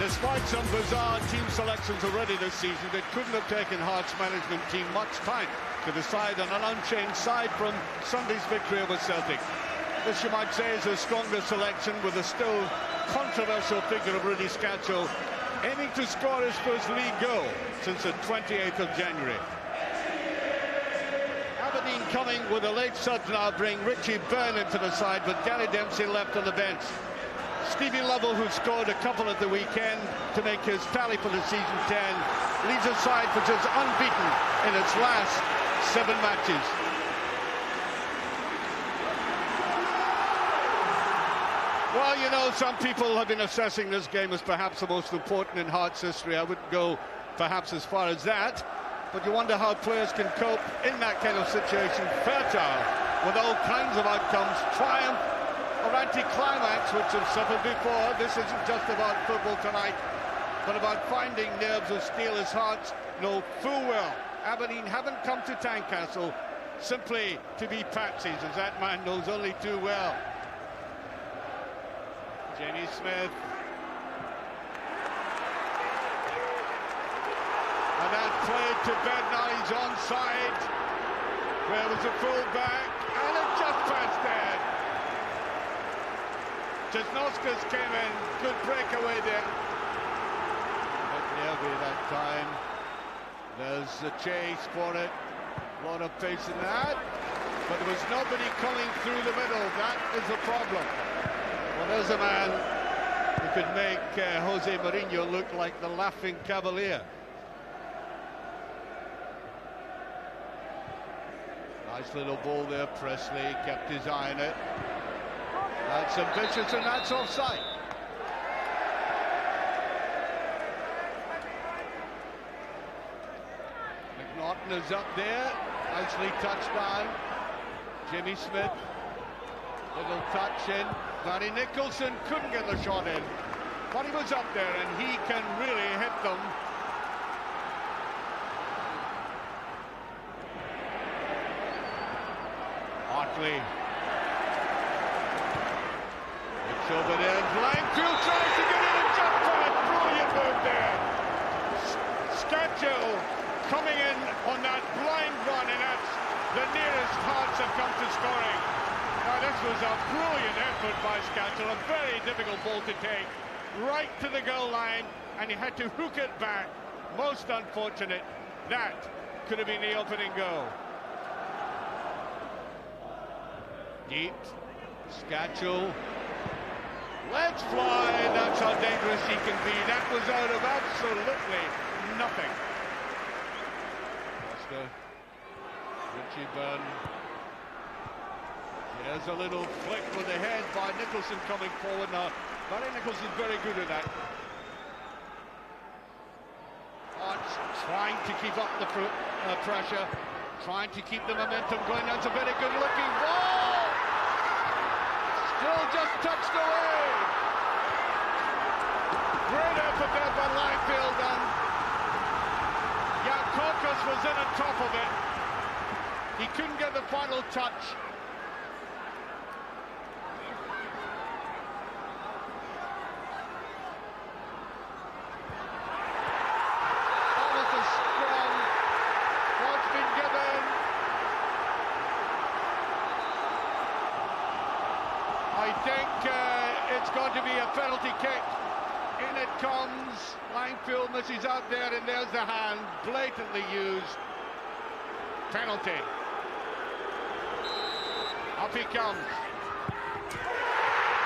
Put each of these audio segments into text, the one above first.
Despite some bizarre team selections already this season, it couldn't have taken Hearts management team much time to decide on an unchanged side from Sunday's victory over Celtic. This, you might say, is a stronger selection with a still controversial figure of Rudy Scaccio aiming to score his first league goal since the 28th of January. Aberdeen coming with a late sub now bring Richie Byrne into the side, with Gary Dempsey left on the bench. Stevie Lovell, who scored a couple at the weekend to make his tally for the season 10, leads a side which is unbeaten in its last 7 matches. Well, you know, some people have been assessing this game as perhaps the most important in Hearts history. I wouldn't go perhaps as far as that, but you wonder how players can cope in that kind of situation, fertile with all kinds of outcomes, triumph or anticlimax, which have suffered before. This isn't just about football tonight, but about finding nerves of steel as Hearts know full well Aberdeen haven't come to Tynecastle simply to be patsies, as that man knows only too well. Jamie Smith. And that played to bed, now he's onside. Where was the full-back? And it just passed dead. Jasnowskis came in, good breakaway there. But nearly that time. There's the chase for it. A lot of pace in that. But there was nobody coming through the middle. That is the problem. Well, there's a man who could make Jose Mourinho look like the laughing cavalier. Nice little ball there, Presley kept his eye on it. That's ambitious, and that's offside. McNaughton is up there, nicely touched down. Jimmy Smith, little touch in. Barry Nicholson couldn't get the shot in, but he was up there, and he can really hit them. Hartley. Over there, Langfield tries to get in a jump on it. Brilliant move there. Scaccio coming in on that blind run, and that's the nearest Hearts have come to scoring. Now, this was a brilliant effort by Scaccio, a very difficult ball to take, right to the goal line, and he had to hook it back. Most unfortunate. That could have been the opening goal. Deep. Scaccio. Let's fly, that's how dangerous he can be. That was out of absolutely nothing. Foster, Richie Byrne. There's a little flick with the head by Nicholson coming forward now. Barry Nicholson's very good at that. Hearts trying to keep up the pressure, trying to keep the momentum going. That's a very good looking ball. Still just touched away. Great effort there by Langfield, and Yakokas was in on top of it. He couldn't get the final touch. Almost a strong. What's been given? I think it's going to be a penalty kick. In it comes. Langfield misses out there, and there's the hand, blatantly used. Penalty. Up he comes.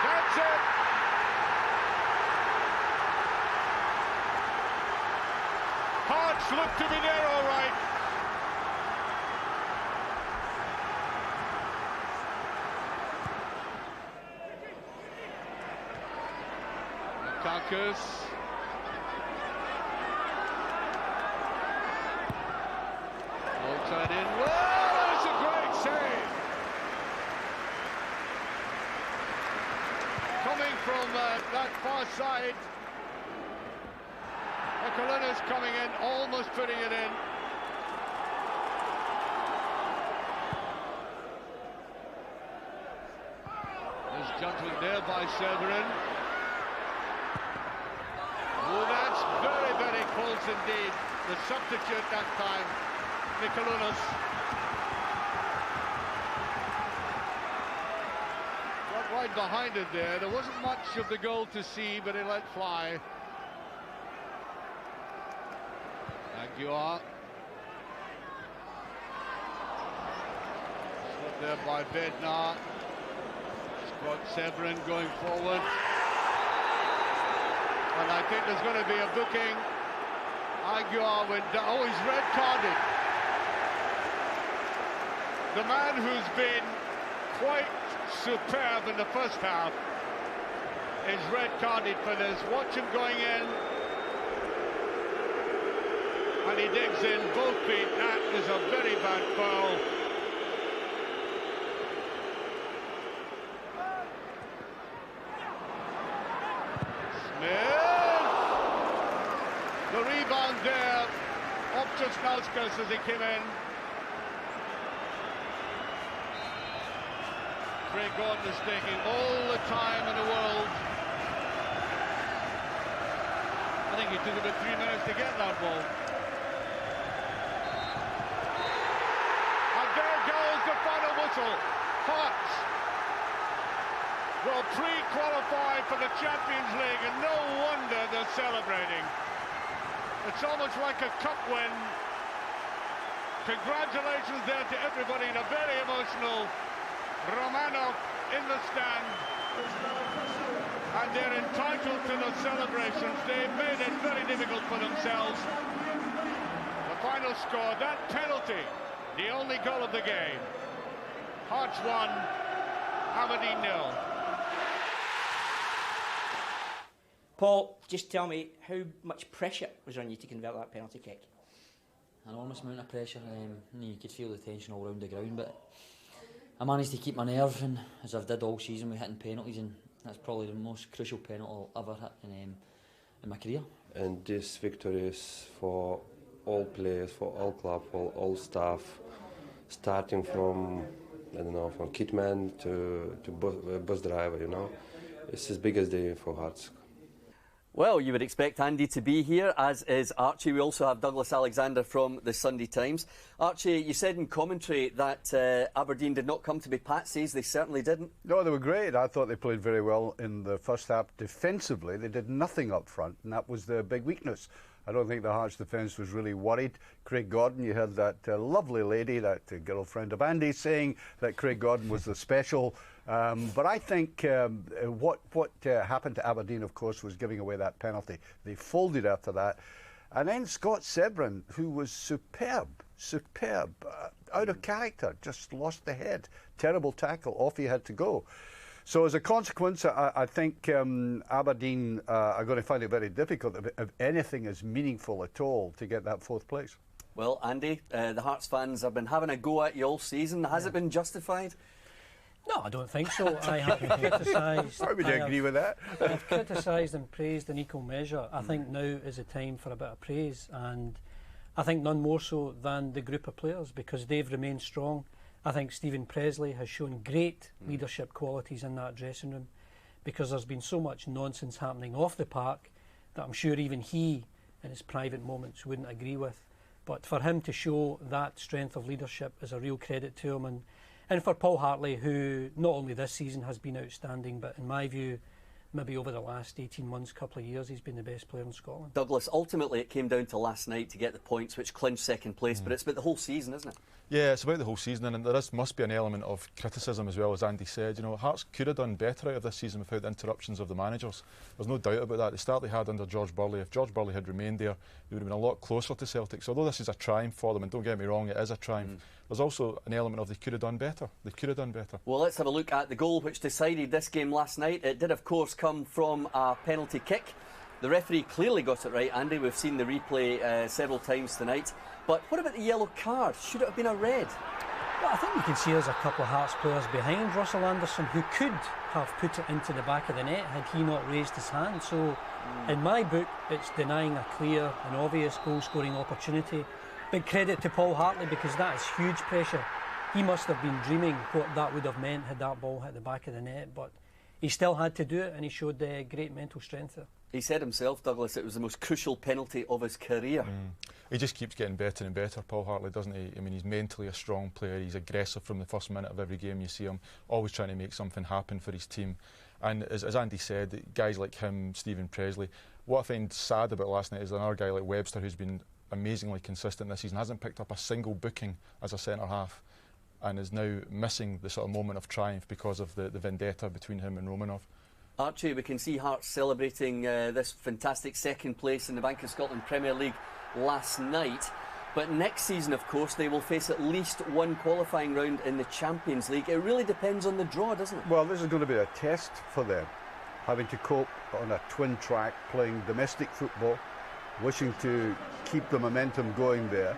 That's it. Hearts look to be there all right. Kakus. Outside in. Well, that's a great save. Coming from that far side. Ekolina's coming in, almost putting it in. There's jumping there by Severin. Oh, that's very, very close indeed. The substitute that time, Mikalunas. Got right behind it there. There wasn't much of the goal to see, but he let fly. Aguiar. Slipped there by Bednar. Scott Severin going forward. And I think there's going to be a booking. Aguiar went down. Oh, he's red carded. The man who's been quite superb in the first half is red carded for this. Watch him going in. And he digs in both feet. That is a very bad foul. The rebound there off Česnauskas as he came in. Craig Gordon is taking all the time in the world. I think he took about 3 minutes to get that ball. And there goes the final whistle. Hearts will pre-qualify for the Champions League, and no wonder they're celebrating. It's almost like a cup win. Congratulations there to everybody in a very emotional Romanov in the stand. And they're entitled to the celebrations. They've made it very difficult for themselves. The final score, that penalty, the only goal of the game. Hearts 1, Aberdeen 0. Paul, just tell me, how much pressure was on you to convert that penalty kick? An enormous amount of pressure. You could feel the tension all around the ground, but I managed to keep my nerve, and as I've did all season with hitting penalties, and that's probably the most crucial penalty I'll ever hit in my career. And this victory is for all players, for all club, for all staff, starting from, I don't know, from kitman to bus driver, you know. It's his biggest day for Hearts. Well, you would expect Andy to be here, as is Archie. We also have Douglas Alexander from the Sunday Times. Archie, you said in commentary that Aberdeen did not come to be patsies. They certainly didn't. No, they were great. I thought they played very well in the first half. Defensively, they did nothing up front, and that was their big weakness. I don't think the Hearts defence was really worried. Craig Gordon, you heard that lovely lady, that girlfriend of Andy's, saying that Craig Gordon was the special. But I think what happened to Aberdeen, of course, was giving away that penalty. They folded after that. And then Scott Severin, who was superb, out of character, just lost the head. Terrible tackle, off he had to go. So as a consequence, I think Aberdeen are going to find it very difficult, if anything is meaningful at all, to get that fourth place. Well, Andy, the Hearts fans have been having a go at you all season. Has it been justified? No, I don't think so. I have criticised. Why would you agree with that? I've criticised and praised in equal measure. I think now is the time for a bit of praise, and I think none more so than the group of players, because they've remained strong. I think Stephen Presley has shown great leadership qualities in that dressing room, because there's been so much nonsense happening off the park that I'm sure even he, in his private moments, wouldn't agree with. But for him to show that strength of leadership is a real credit to him. And for Paul Hartley, who not only this season has been outstanding, but in my view, maybe over the last 18 months, couple of years, he's been the best player in Scotland. Douglas, ultimately it came down to last night to get the points which clinched second place, but it's about the whole season, isn't it? Yeah, it's about the whole season, and there must be an element of criticism as well, as Andy said. You know, Hearts could have done better out of this season without the interruptions of the managers. There's no doubt about that. The start they had under George Burley, if George Burley had remained there, they would have been a lot closer to Celtic. So although this is a triumph for them, and don't get me wrong, it is a triumph, there's also an element of they could have done better. They could have done better. Well, let's have a look at the goal which decided this game last night. It did, of course, come from a penalty kick. The referee clearly got it right, Andy. We've seen the replay several times tonight. But what about the yellow card? Should it have been a red? Well, I think you can see there's a couple of Hearts players behind Russell Anderson who could have put it into the back of the net had he not raised his hand. So, in my book, it's denying a clear and obvious goal-scoring opportunity. Big credit to Paul Hartley, because that is huge pressure. He must have been dreaming what that would have meant had that ball hit the back of the net, but he still had to do it, and he showed great mental strength there. He said himself, Douglas, it was the most crucial penalty of his career. He just keeps getting better and better, Paul Hartley, doesn't he? I mean, he's mentally a strong player. He's aggressive from the first minute of every game you see him, always trying to make something happen for his team. And as Andy said, guys like him, Stephen Presley, what I find sad about last night is another guy like Webster, who's been amazingly consistent this season, hasn't picked up a single booking as a centre-half and is now missing the sort of moment of triumph because of the vendetta between him and Romanov. Archie, we can see Hearts celebrating this fantastic second place in the Bank of Scotland Premier League last night. But next season, of course, they will face at least one qualifying round in the Champions League. It really depends on the draw, doesn't it? Well, this is going to be a test for them, having to cope on a twin track, playing domestic football, wishing to keep the momentum going there,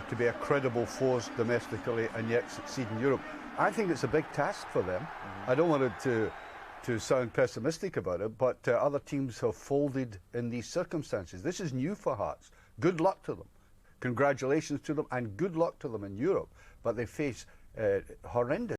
to be a credible force domestically and yet succeed in Europe. I think it's a big task for them. I don't want it to sound pessimistic about it, but other teams have folded in these circumstances. This is new for Hearts. Good luck to them. Congratulations to them and good luck to them in Europe. But they face horrendous